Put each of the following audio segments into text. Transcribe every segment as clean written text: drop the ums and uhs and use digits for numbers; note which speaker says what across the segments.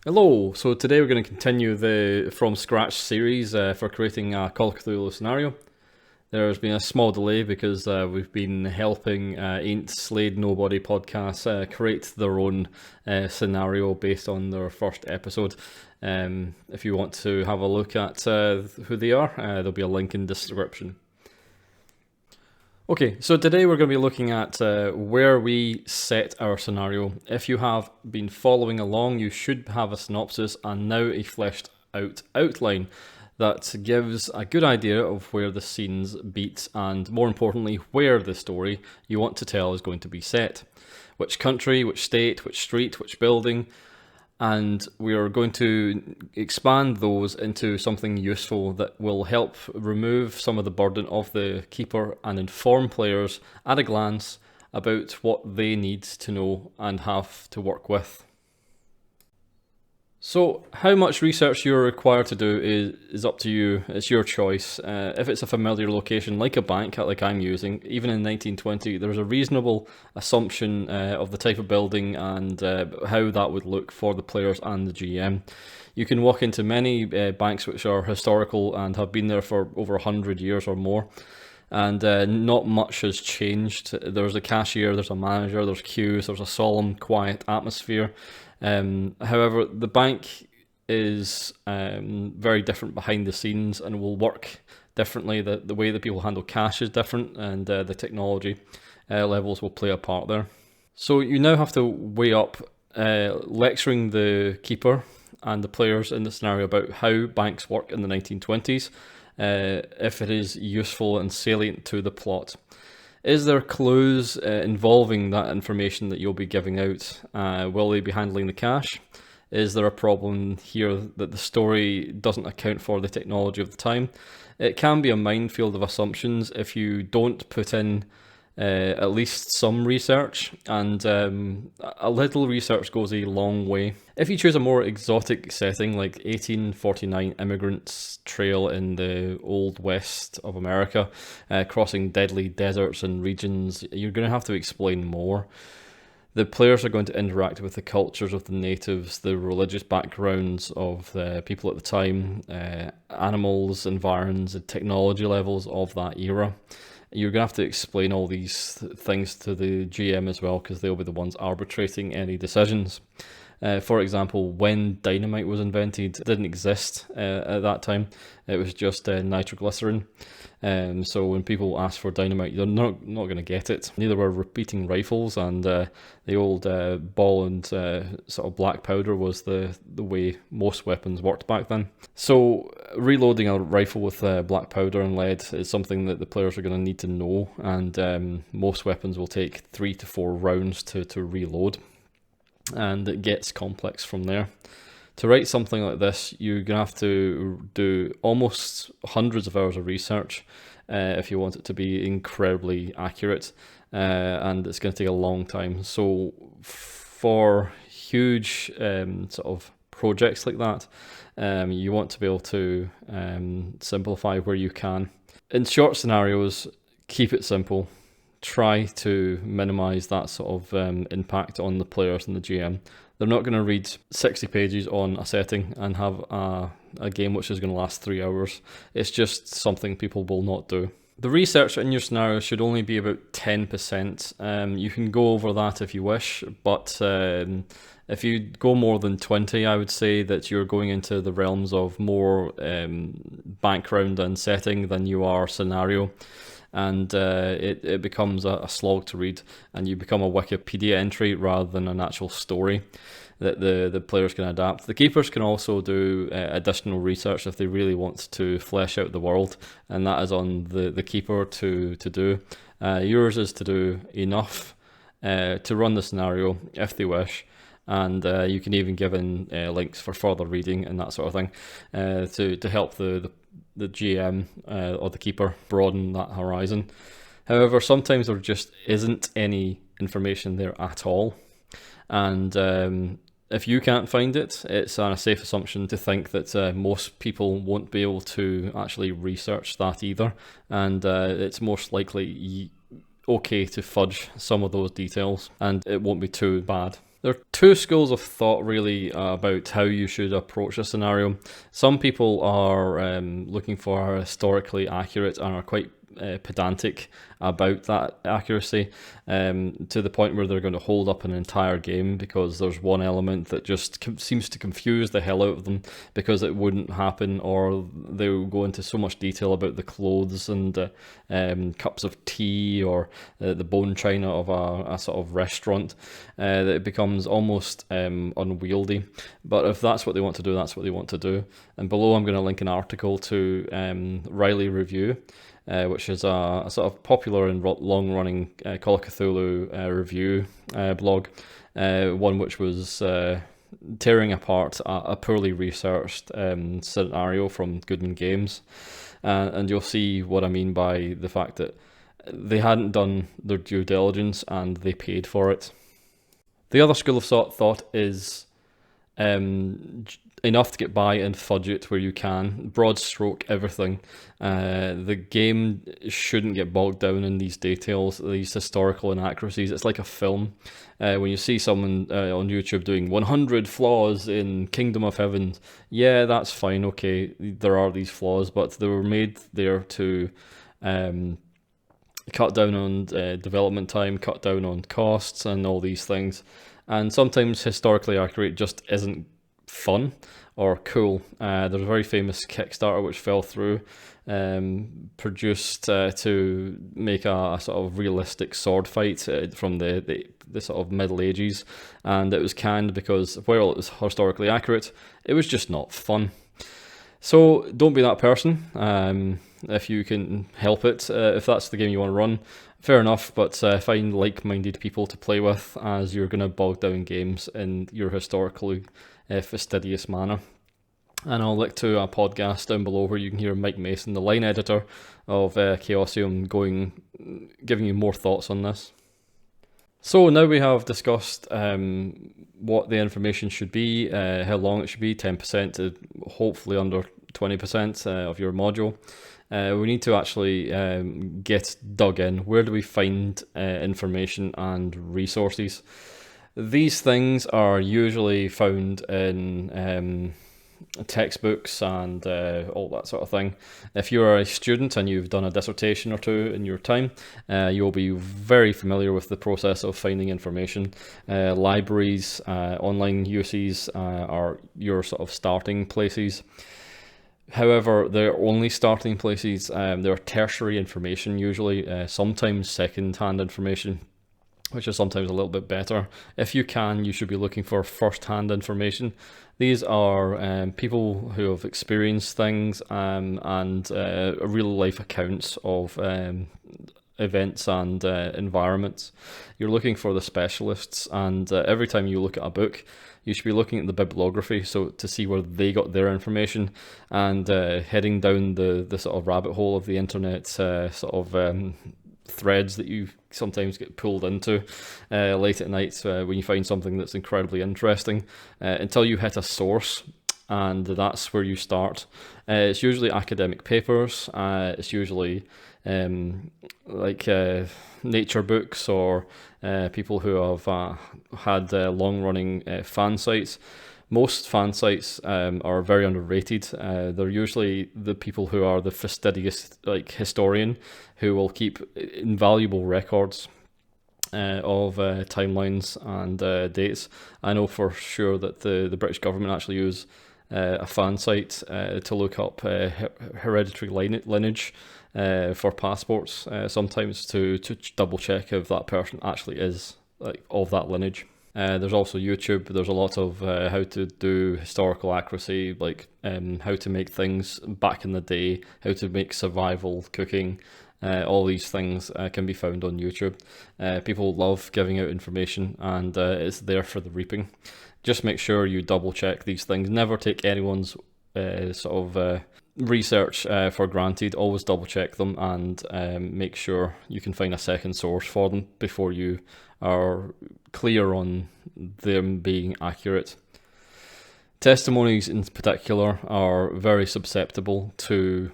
Speaker 1: Hello, so today we're going to continue the From Scratch series for creating a Call of Cthulhu scenario. There's been a small delay because we've been helping Ain't Slayed Nobody podcast create their own scenario based on their first episode. If you want to have a look at who they are, there'll be a link in the description. Okay, so today we're going to be looking at where we set our scenario. If you have been following along, you should have a synopsis and now a fleshed out outline that gives a good idea of where the scenes beat and, more importantly, where the story you want to tell is going to be set. Which country, which state, which street, which building, and we are going to expand those into something useful that will help remove some of the burden of the keeper and inform players at a glance about what they need to know and have to work with. So how much research you're required to do is up to you. It's your choice. If it's a familiar location like a bank, like I'm using, even in 1920, there's a reasonable assumption of the type of building and how that would look for the players and the GM. You can walk into many banks which are historical and have been there for over 100 years or more. And not much has changed. There's a cashier, there's a manager, there's queues, there's a solemn, quiet atmosphere. However, the bank is very different behind the scenes and will work differently. The way that people handle cash is different, and the technology levels will play a part there. So you now have to weigh up lecturing the keeper and the players in the scenario about how banks work in the 1920s, if it is useful and salient to the plot. Is there clues involving that information that you'll be giving out? Will they be handling the cash? Is there a problem here that the story doesn't account for the technology of the time? It can be a minefield of assumptions if you don't put in at least some research, and a little research goes a long way. If you choose a more exotic setting like 1849 immigrants trail in the old west of America, crossing deadly deserts and regions, you're going to have to explain more. The players are going to interact with the cultures of the natives, the religious backgrounds of the people at the time, animals, environs, and technology levels of that era. You're going to have to explain all these things to the GM as well, because they'll be the ones arbitrating any decisions. For example, when dynamite was invented, it didn't exist at that time. It was just nitroglycerin. So when people ask for dynamite, they're not going to get it. Neither were repeating rifles, and the old ball and sort of black powder was the way most weapons worked back then. So reloading a rifle with black powder and lead is something that the players are going to need to know, and most weapons will take 3 to 4 rounds to reload, and it gets complex from there. To write something like this, you're going to have to do almost hundreds of hours of research if you want it to be incredibly accurate, and it's going to take a long time. So for huge sort of projects like that, you want to be able to simplify where you can. In short scenarios, keep it simple. Try to minimize that sort of impact on the players and the GM. They're not going to read 60 pages on a setting and have a game which is going to last 3 hours. It's just something people will not do. The research in your scenario should only be about 10%. You can go over that if you wish, but if you go more than 20, I would say that you're going into the realms of more background and setting than you are scenario. And it becomes a slog to read, and you become a Wikipedia entry rather than an actual story that the players can adapt. The keepers can also do additional research if they really want to flesh out the world, and that is on the keeper to do. Yours is to do enough to run the scenario if they wish, and you can even give in links for further reading and that sort of thing to help the GM or the keeper broaden that horizon. However, sometimes there just isn't any information there at all, and if you can't find it, it's a safe assumption to think that most people won't be able to actually research that either, and it's most likely okay to fudge some of those details, and it won't be too bad. There are two schools of thought really about how you should approach a scenario. Some people are looking for historically accurate and are quite pedantic about that accuracy, to the point where they're going to hold up an entire game because there's one element that just seems to confuse the hell out of them because it wouldn't happen, or they'll go into so much detail about the clothes and cups of tea, or the bone china of a sort of restaurant, that it becomes almost unwieldy. But if that's what they want to do, that's what they want to do. And below I'm going to link an article to Riley Review, which is a sort of popular and long-running Call of Cthulhu review blog, one which was tearing apart a poorly researched scenario from Goodman Games. And you'll see what I mean by the fact that they hadn't done their due diligence and they paid for it. The other school of thought is enough to get by and fudge it where you can. Broad stroke everything. The game shouldn't get bogged down in these details, these historical inaccuracies. It's like a film. When you see someone on YouTube doing 100 flaws in Kingdom of Heaven, yeah, that's fine, okay, there are these flaws, but they were made there to cut down on development time, cut down on costs and all these things. And sometimes historically accurate just isn't fun or cool. There's a very famous Kickstarter which fell through, produced to make a sort of realistic sword fight from the sort of Middle Ages, and it was canned because while it was historically accurate, it was just not fun. So don't be that person. If you can help it, if that's the game you want to run, fair enough, but find like-minded people to play with, as you're going to bog down games in your historically fastidious manner. And I'll link to a podcast down below where you can hear Mike Mason, the line editor of Chaosium, giving you more thoughts on this. So now we have discussed what the information should be, how long it should be, 10% to hopefully under 20% of your module. We need to actually get dug in. Where do we find information and resources? These things are usually found in textbooks and all that sort of thing. If you're a student and you've done a dissertation or two in your time, you'll be very familiar with the process of finding information. Libraries, online uses are your sort of starting places. However, they're only starting places. They're tertiary information usually, sometimes second-hand information, which is sometimes a little bit better. If you can, you should be looking for first-hand information. These are people who have experienced things and real-life accounts of events and environments. You're looking for the specialists, and every time you look at a book, you should be looking at the bibliography, so to see where they got their information, and heading down the sort of rabbit hole of the internet threads that you sometimes get pulled into late at night when you find something that's incredibly interesting, until you hit a source, and that's where you start. It's usually academic papers, it's usually nature books, or people who have had long-running fan sites. Most fan sites are very underrated. They're usually the people who are the fastidious historian, who will keep invaluable records of timelines and dates. I know for sure that the British government actually use a fan site to look up hereditary lineage for passports, sometimes to double check if that person actually is of that lineage. There's also YouTube. There's a lot of how to do historical accuracy, how to make things back in the day, how to make survival cooking. All these things can be found on YouTube. People love giving out information, and it's there for the reaping. Just make sure you double check these things. Never take anyone's research for granted. Always double check them, and make sure you can find a second source for them before you are clear on them being accurate. Testimonies in particular are very susceptible to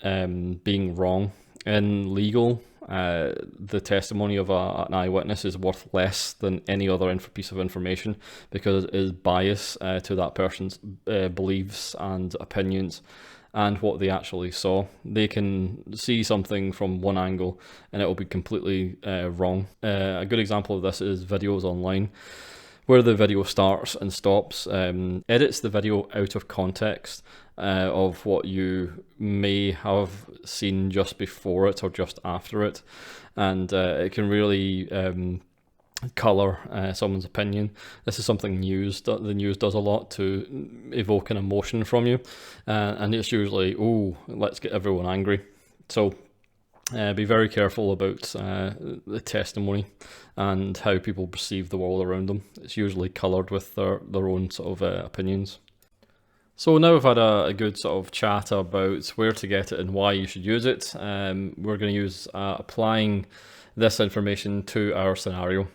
Speaker 1: being wrong. In legal the testimony of an eyewitness is worth less than any other piece of information, because it is biased to that person's beliefs and opinions and what they actually saw. They can see something from one angle and it will be completely wrong. A good example of this is videos online, where the video starts and stops, edits the video out of context of what you may have seen just before it or just after it, and it can really colour someone's opinion. This is something the news does a lot to evoke an emotion from you, and it's usually, oh, let's get everyone angry. So be very careful about the testimony and how people perceive the world around them. It's usually coloured with their own sort of opinions. So now we've had a good sort of chat about where to get it and why you should use it. We're going to use applying this information to our scenario.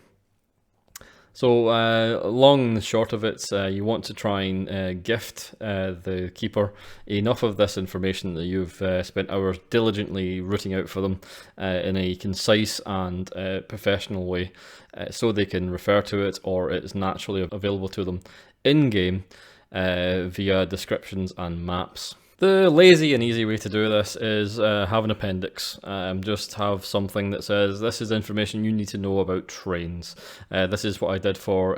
Speaker 1: So long and short of it, you want to try and gift the keeper enough of this information that you've spent hours diligently rooting out for them in a concise and professional way, so they can refer to it or it's naturally available to them in-game via descriptions and maps. The lazy and easy way to do this is have an appendix. Just have something that says, this is information you need to know about trains. This is what I did for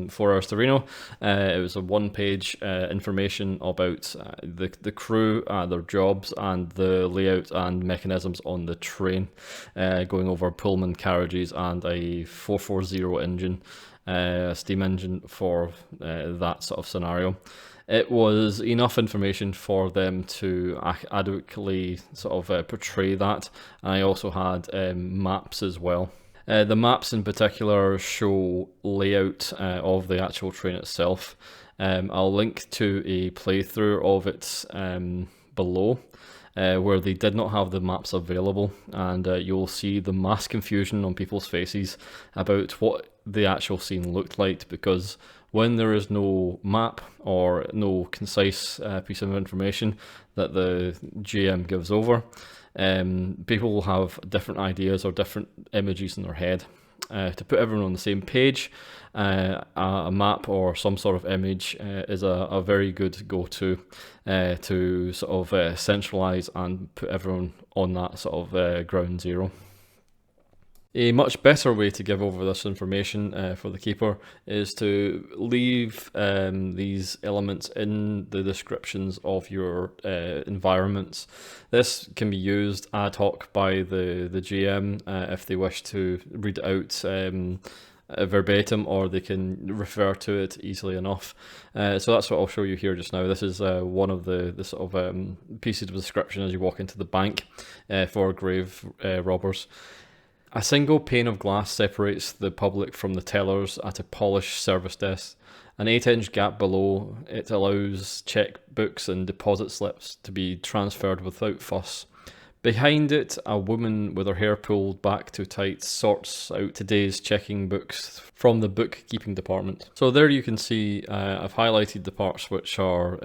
Speaker 1: 4 Hours to Reno. It was a one-page information about the crew, their jobs, and the layout and mechanisms on the train, going over Pullman carriages and a 440 engine, a steam engine for that sort of scenario. It was enough information for them to adequately sort of portray that. I also had maps as well. The maps in particular show layout of the actual train itself. I'll link to a playthrough of it below, where they did not have the maps available, and you'll see the mass confusion on people's faces about what the actual scene looked like, because when there is no map or no concise piece of information that the GM gives over, people will have different ideas or different images in their head. To put everyone on the same page, a map or some sort of image is a very good go-to to sort of centralise and put everyone on that sort of ground zero. A much better way to give over this information for the keeper is to leave these elements in the descriptions of your environments. This can be used ad hoc by the GM if they wish to read it out verbatim, or they can refer to it easily enough. So that's what I'll show you here just now. This is one of the sort of pieces of description as you walk into the bank for grave robbers. A single pane of glass separates the public from the tellers at a polished service desk. An 8-inch gap below it allows checkbooks and deposit slips to be transferred without fuss. Behind it, a woman with her hair pulled back too tight sorts out today's checking books from the bookkeeping department. So there you can see I've highlighted the parts which are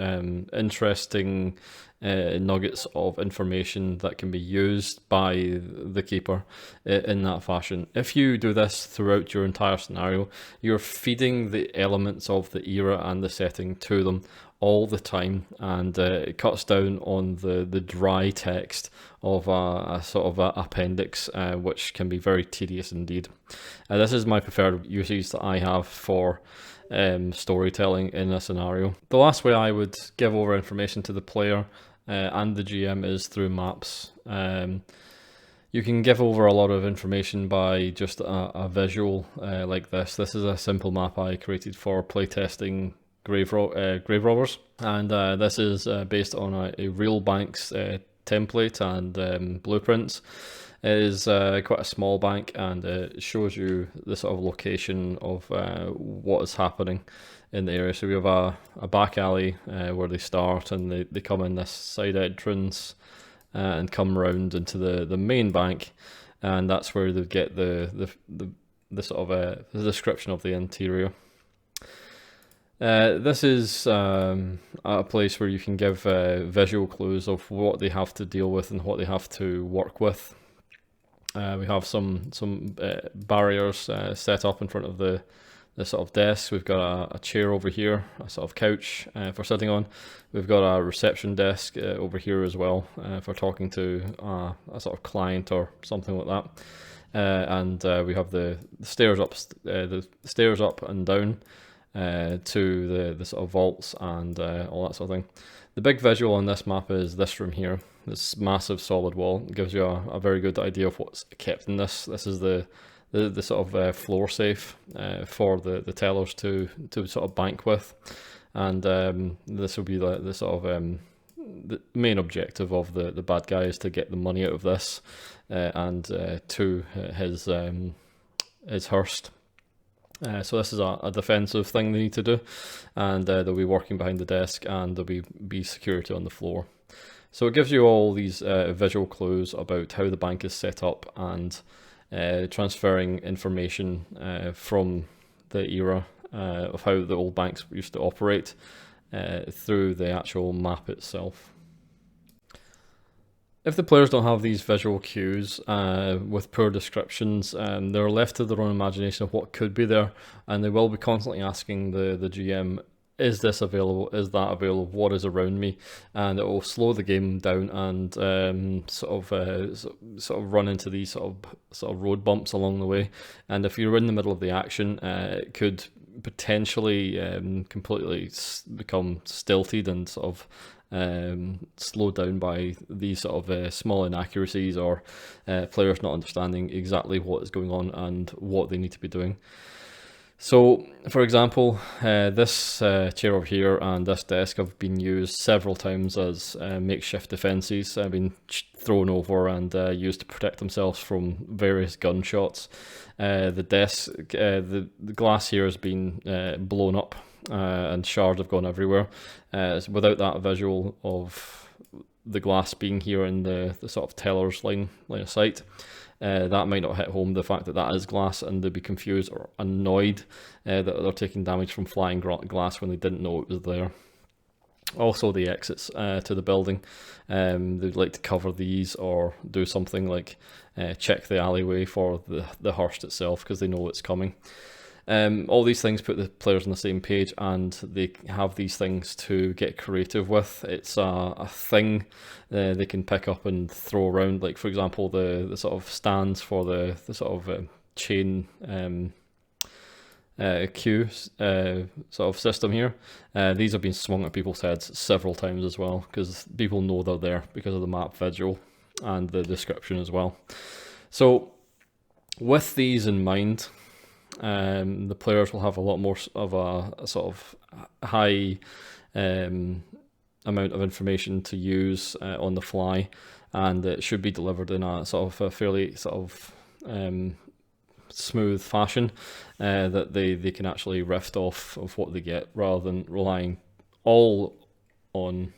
Speaker 1: interesting nuggets of information that can be used by the keeper in that fashion. If you do this throughout your entire scenario, you're feeding the elements of the era and the setting to them all the time, and it cuts down on the dry text of a sort of appendix, which can be very tedious indeed. This is my preferred usage that I have for storytelling in a scenario. The last way I would give over information to the player and the GM is through maps. You can give over a lot of information by just a visual like this. This is a simple map I created for playtesting grave robbers, and this is based on a real bank's template and blueprints. It is quite a small bank, and it shows you the sort of location of what is happening in the area. So we have a back alley where they start, and they come in this side entrance and come round into the main bank, and that's where they get the sort of the description of the interior. This is a place where you can give visual clues of what they have to deal with and what they have to work with. We have some barriers set up in front of the sort of desk. We've got a chair over here, a sort of couch for sitting on. We've got a reception desk over here as well for talking to a sort of client or something like that. And we have the stairs up and down to the sort of vaults and all that sort of thing. The big visual on this map is this room here. This massive solid wall. It gives you a very good idea of what's kept in this. This is the sort of floor safe for the tellers to sort of bank with, and this will be the sort of the main objective of the bad guy is to get the money out of this and to his hearse. So this is a defensive thing they need to do, and they'll be working behind the desk, and there'll be security on the floor. So it gives you all these visual clues about how the bank is set up and transferring information from the era of how the old banks used to operate through the actual map itself. If the players don't have these visual cues with poor descriptions, they're left to their own imagination of what could be there, and they will be constantly asking the GM, is this available, is that available, what is around me, and it will slow the game down and sort of run into these sort of road bumps along the way. And if you're in the middle of the action, it could potentially completely become stilted and sort of slowed down by these sort of small inaccuracies or players not understanding exactly what is going on and what they need to be doing. So, for example, this chair over here and this desk have been used several times as makeshift defences, been thrown over and used to protect themselves from various gunshots. The desk, the glass here has been blown up and shards have gone everywhere. Without that visual of the glass being here in the sort of teller's line of sight, that might not hit home, the fact that that is glass, and they'd be confused or annoyed that they're taking damage from flying glass when they didn't know it was there. Also the exits to the building, they'd like to cover these or do something like check the alleyway for the hearse itself because they know it's coming. All these things put the players on the same page, and they have these things to get creative with. It's a thing they can pick up and throw around, like for example the sort of stands for the sort of chain queue sort of system here. These have been swung at people's heads several times as well, because people know they're there because of the map visual and the description as well. So with these in mind, the players will have a lot more of a sort of high amount of information to use on the fly, and it should be delivered in a sort of a fairly sort of smooth fashion that they can actually riff off of what they get, rather than relying all on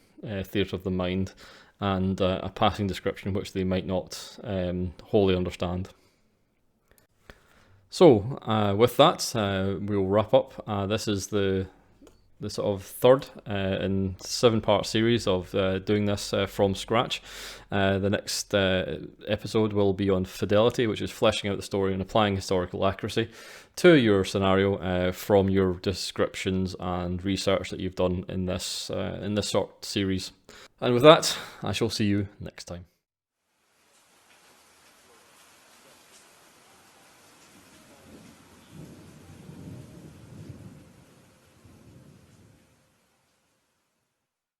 Speaker 1: theatre of the mind and a passing description which they might not wholly understand. So with that, we'll wrap up. This is the sort of third in 7-part series of doing this from scratch. The next episode will be on fidelity, which is fleshing out the story and applying historical accuracy to your scenario from your descriptions and research that you've done in this short series. And with that, I shall see you next time.